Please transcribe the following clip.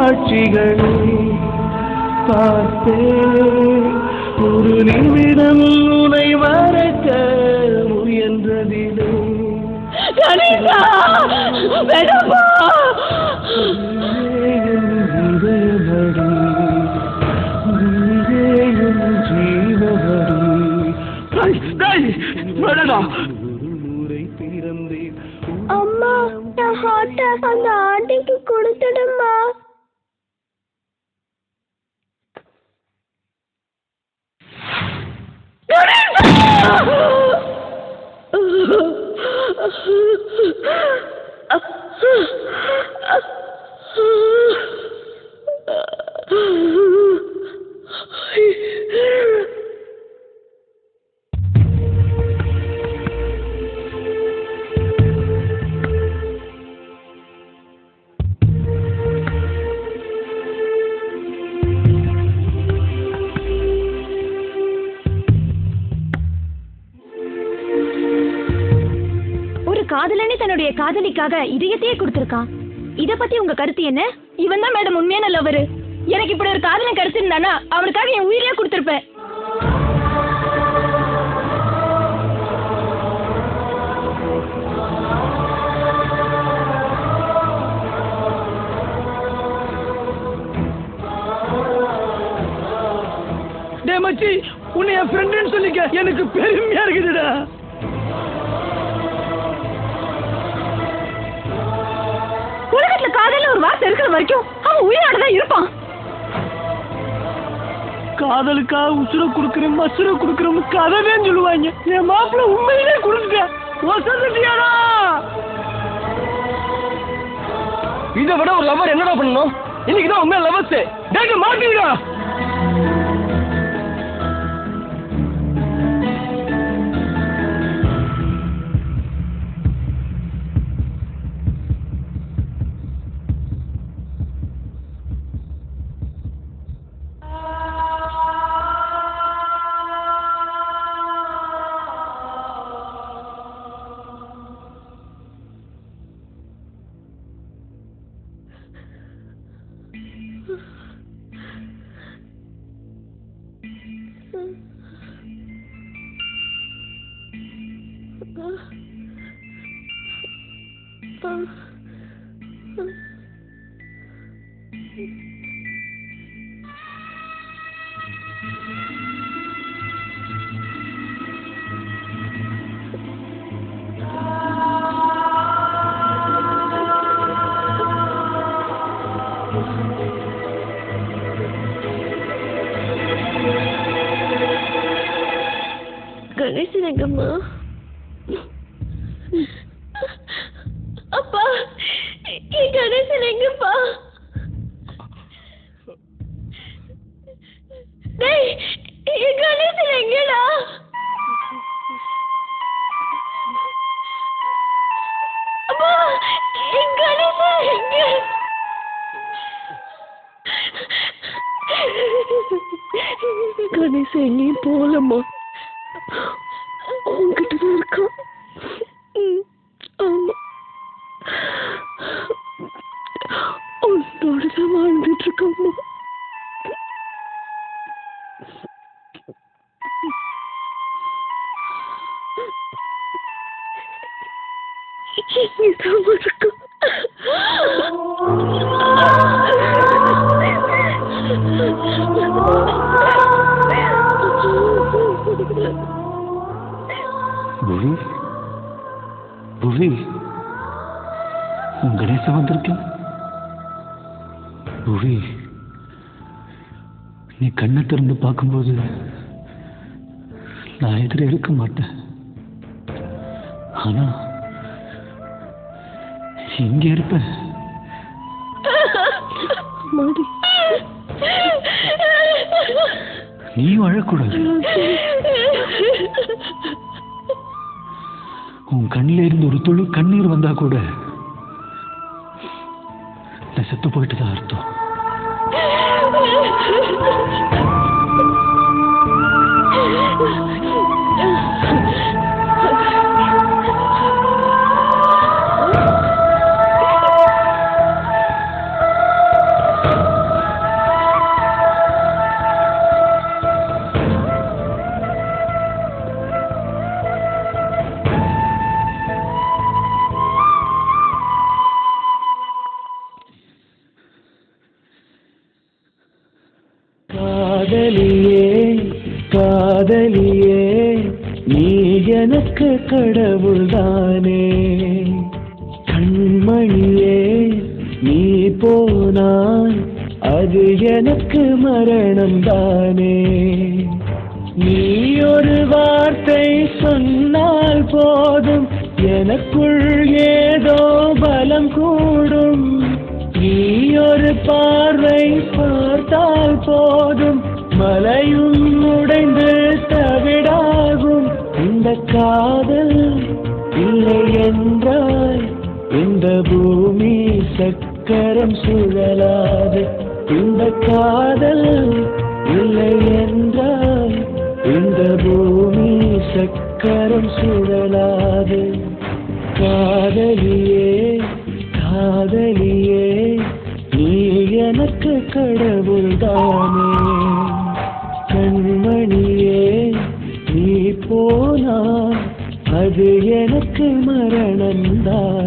காட்சிகளை பார்த்தே ஒரு நிமிடம் உனை மறக்க முயன்றதிலே அம்மா நான் ஹாட்டை அந்த ஆண்டிக்கு கொடுத்துடுமா. காதலனே தன்னுடைய காதலிக்காக இதயத்தையே கொடுத்திருக்கான். இத பத்தி உங்க கருத்து என்ன? இவன் தான் மேடம் உண்மையான லவர். எனக்கு இப்படி ஒரு காதலன் கிடைச்சிருந்தானா அவனுக்காக என் உயிரையே கொடுத்திருப்பேன். டே மச்சி, உன்னை என் ஃப்ரெண்டுன்னு சொல்லிக்க எனக்கு பெருமையா இருக்குதுடா. உலகத்துல காதல ஒரு வார்த்தை இருக்கிற வரைக்கும் அவன் உயிரோடதான் இருப்பான். காதலுக்காக உசுர குடுக்கறேன் மசுர குடுக்கறோம் கதைன்னு சொல்லுவாங்க. என் மாப்பிள்ள உண்மையிலே கொடுத்துட்டேன். இதை விட ஒரு லவர் என்னடா பண்ணணும்? இன்னைக்குதான் உண்மையா லவர்ஸ் டேட்டு மாட்டீங்க. கணேசன் எங்கம்மா? அப்பா, கணேசன் எங்கப்பா? கணேசன் எங்கடா? அப்பா, கணேசன் எங்க? கணேசன் எங்கேயும் போகலம்மா, உங்ககிட்டதான் இருக்கான். ஆமா, உன்னோடதான் வாழ்ந்துட்டு இருக்கோம்மா. புவி, புவி, உன் கணேசன் வந்திருக்கேன். புவி, நீ கண்ணை திறந்து பார்க்கும்போது நான் எதிர இருக்க மாட்டேன். ஆனா இங்க இருப்பேன். நீயும் அழக்கூடாது. உன் கண்ணில இருந்து ஒரு துளி கண்ணீர் வந்தா கூட நான் செத்து போயிட்டு தான் அர்த்தம். காதலியே காதலியே நீ எனக்கு கடவுள்தானே கண்மணியே நீ போனால் அது எனக்கு மரணம் தானே நீ ஒரு வார்த்தை சொன்னால் போதும் எனக்குள் ஏதோ பலம் கூடும் நீ ஒரு பார்வை பார்த்தால் போதும் மலையும் உடைந்து தவிடாகும் இந்த காதல் இல்லை என்றால் இந்த பூமி சக்கரம் சுழலாது இந்த காதல் இல்லை என்றால் இந்த பூமி சக்கரம் சுழலாது காதலியே காதலியே நீ எனக்கு கடவுள்தானே கண்மணியே நீ போனால் அது எனக்கு மரணம்தான்